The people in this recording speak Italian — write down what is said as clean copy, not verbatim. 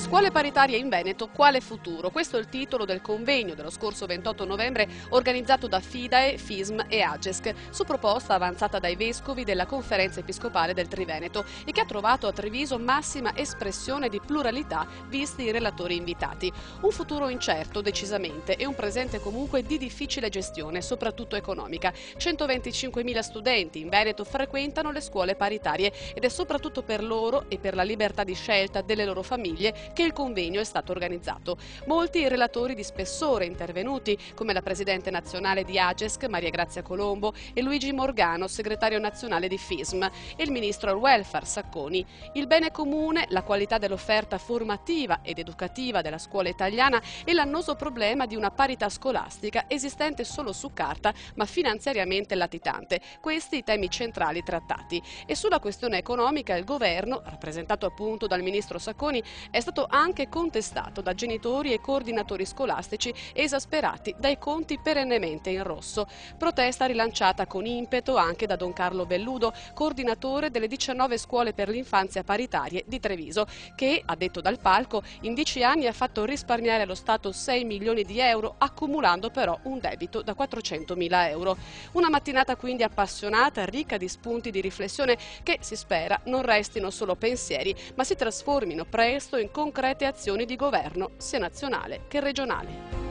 Scuole paritarie in Veneto, quale futuro? Questo è il titolo del convegno dello scorso 28 novembre organizzato da FIDAE, FISM e AGESC, su proposta avanzata dai vescovi della Conferenza Episcopale del Triveneto e che ha trovato a Treviso massima espressione di pluralità visti i relatori invitati. Un futuro incerto, decisamente, e un presente comunque di difficile gestione, soprattutto economica. 125.000 studenti in Veneto frequentano le scuole paritarie ed è soprattutto per loro e per la libertà di scelta delle loro famiglie che il convegno è stato organizzato. Molti i relatori di spessore intervenuti, come la presidente nazionale di AGESC, Maria Grazia Colombo, e Luigi Morgano, segretario nazionale di FISM, e il ministro al welfare Sacconi. Il bene comune, la qualità dell'offerta formativa ed educativa della scuola italiana e l'annoso problema di una parità scolastica esistente solo su carta, ma finanziariamente latitante. Questi i temi centrali trattati. E sulla questione economica il governo, rappresentato appunto dal ministro Sacconi, è stato anche contestato da genitori e coordinatori scolastici esasperati dai conti perennemente in rosso. Protesta rilanciata con impeto anche da Don Carlo Belludo, coordinatore delle 19 scuole per l'infanzia paritarie di Treviso, che, a detto dal palco, in 10 anni ha fatto risparmiare allo Stato 6 milioni di euro, accumulando però un debito da 400.000 euro. Una mattinata quindi appassionata, ricca di spunti di riflessione che, si spera, non restino solo pensieri, ma si trasformino presto in concrete azioni di governo, sia nazionale che regionale.